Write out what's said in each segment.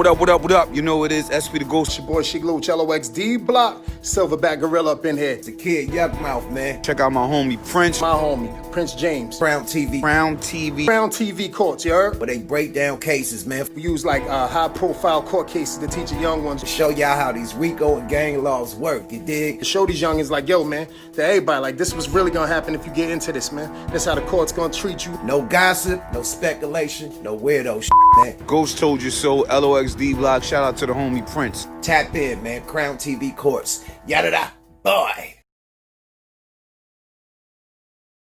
What up, what up, what up? You know it is SP the Ghost. Your boy Shiglo, LOXD Block, Silverback Gorilla up in here. It's a kid, Yuckmouth, man. Check out my homie Prince. My homie, Prince James. Crown TV. Crown TV. Crown TV courts, you heard? Where they break down cases, man. We use like high-profile court cases to teach the young ones. To show y'all how these RICO and gang laws work, you dig? To show these youngins like, yo, man, to everybody, like, this was really gonna happen if you get into this, man. This how the court's gonna treat you. No gossip, no speculation, no weirdo shit, man. Ghost told you so. LOXD Block. Shout out to the homie Prince. Tap in, man. Crown TV courts. Yada-da. Boy.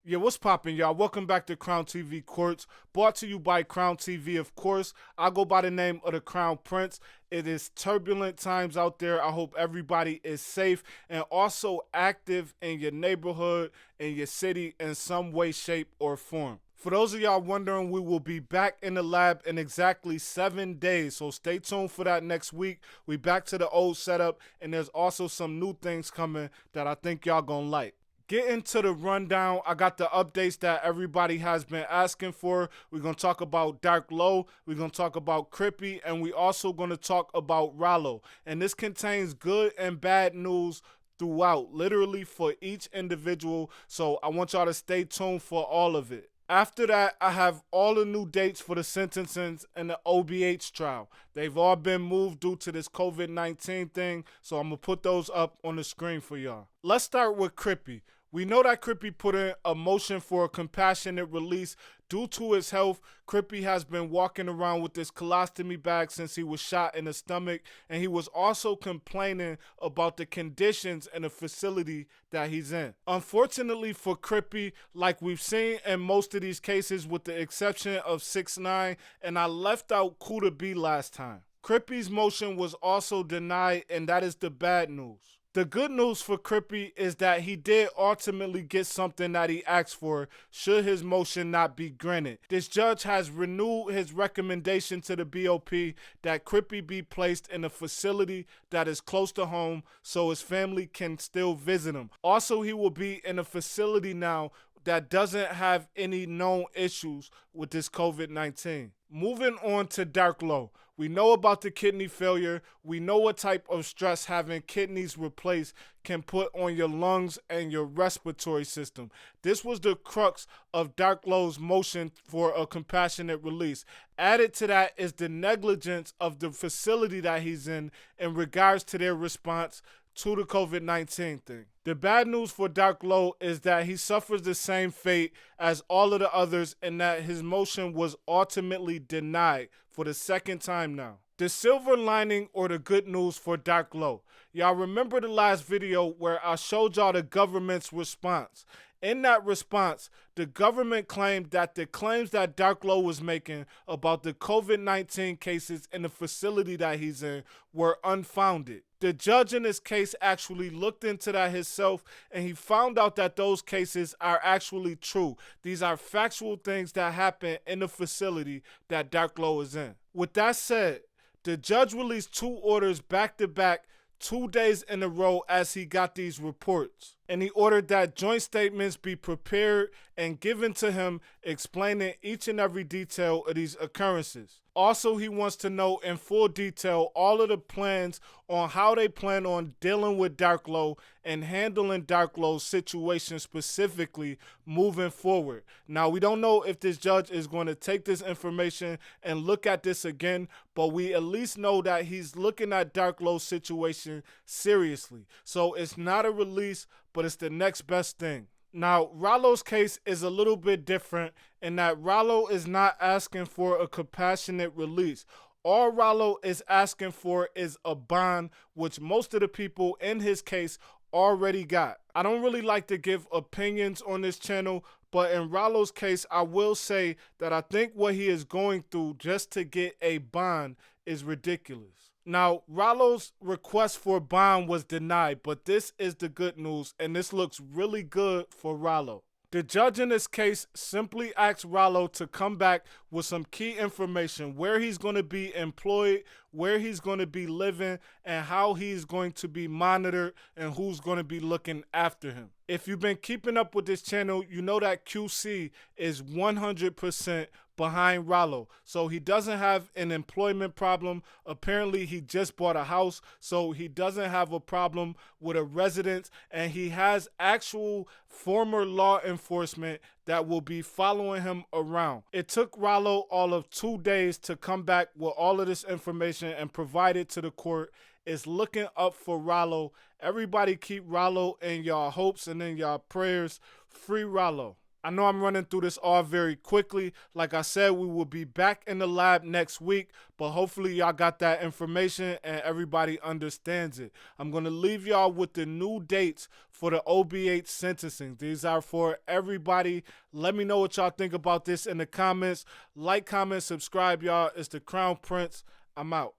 Yeah, what's poppin', y'all? Welcome back to Crown TV Courts, brought to you by Crown TV, of course. I go by the name of the Crown Prince. It is turbulent times out there. I hope everybody is safe and also active in your neighborhood, in your city, in some way, shape, or form. For those of y'all wondering, we will be back in the lab in exactly 7 days, so stay tuned for that next week. We back to the old setup, and there's also some new things coming that I think y'all gonna like. Get into the rundown. I got the updates that everybody has been asking for. We're going to talk about Dark Low. We're going to talk about Crippy. And we also going to talk about Ralo. And this contains good and bad news throughout, literally for each individual. So I want y'all to stay tuned for all of it. After that, I have all the new dates for the sentencings and the OBH trial. They've all been moved due to this COVID-19 thing, so I'm going to put those up on the screen for y'all. Let's start with Crippy. We know that Crippy put in a motion for a compassionate release. Due to his health, Crippy has been walking around with this colostomy bag since he was shot in the stomach, and he was also complaining about the conditions in the facility that he's in. Unfortunately for Crippy, like we've seen in most of these cases with the exception of 6ix9ine, and I left out Kuda B last time, Crippy's motion was also denied, and that is the bad news. The good news for Crippy is that he did ultimately get something that he asked for should his motion not be granted. This judge has renewed his recommendation to the BOP that Crippy be placed in a facility that is close to home so his family can still visit him. Also, he will be in a facility now that doesn't have any known issues with this COVID-19. Moving on to Dark Low. We know about the kidney failure. We know what type of stress having kidneys replaced can put on your lungs and your respiratory system. This was the crux of Dark Low's motion for a compassionate release. Added to that is the negligence of the facility that he's in regards to their response to the COVID-19 thing. The bad news for Dark Low is that he suffers the same fate as all of the others and that his motion was ultimately denied for the second time now. The silver lining or the good news for Dark Low. Y'all remember the last video where I showed y'all the government's response. In that response, the government claimed that the claims that Dark Low was making about the COVID-19 cases in the facility that he's in were unfounded. The judge in this case actually looked into that himself, and he found out that those cases are actually true. These are factual things that happen in the facility that Dark Low is in. With that said, the judge released 2 orders back to back 2 days in a row as he got these reports. And he ordered that joint statements be prepared and given to him explaining each and every detail of these occurrences. Also, he wants to know in full detail all of the plans on how they plan on dealing with Dark Low and handling Dark Low's situation specifically moving forward. Now, we don't know if this judge is going to take this information and look at this again, but we at least know that he's looking at Dark Low's situation seriously. So it's not a release, but it's the next best thing. Now, Ralo's case is a little bit different in that Ralo is not asking for a compassionate release. All Ralo is asking for is a bond, which most of the people in his case already got. I don't really like to give opinions on this channel, but in Ralo's case, I will say that I think what he is going through just to get a bond is ridiculous. Now, Ralo's request for bond was denied, but this is the good news, and this looks really good for Ralo. The judge in this case simply asked Ralo to come back with some key information, where he's going to be employed, where he's going to be living, and how he's going to be monitored and who's going to be looking after him. If you've been keeping up with this channel, you know that QC is 100% behind Ralo. So he doesn't have an employment problem. Apparently, he just bought a house, so he doesn't have a problem with a residence, and he has actual former law enforcement that will be following him around. It took Ralo all of 2 days to come back with all of this information and provide it to the court. It's looking up for Ralo. Everybody keep Ralo in y'all hopes and in y'all prayers. Free Ralo. I know I'm running through this all very quickly. Like I said, we will be back in the lab next week, but hopefully y'all got that information and everybody understands it. I'm going to leave y'all with the new dates for the OBH sentencing. These are for everybody. Let me know what y'all think about this in the comments. Like, comment, subscribe, y'all. It's the Crown Prince. I'm out.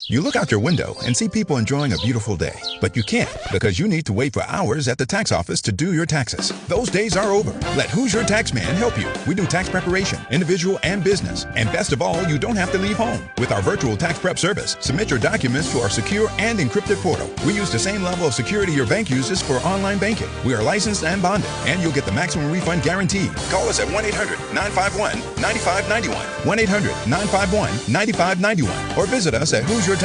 You look out your window and see people enjoying a beautiful day, but you can't because you need to wait for hours at the tax office to do your taxes. Those days are over. Let Who's Your Tax Man help you. We do tax preparation, individual and business. And best of all, you don't have to leave home. With our virtual tax prep service, submit your documents to our secure and encrypted portal. We use the same level of security your bank uses for online banking. We are licensed and bonded, and you'll get the maximum refund guaranteed. Call us at 1-800-951-9591, 1-800-951-9591, or visit us at who'syourtaxman.com.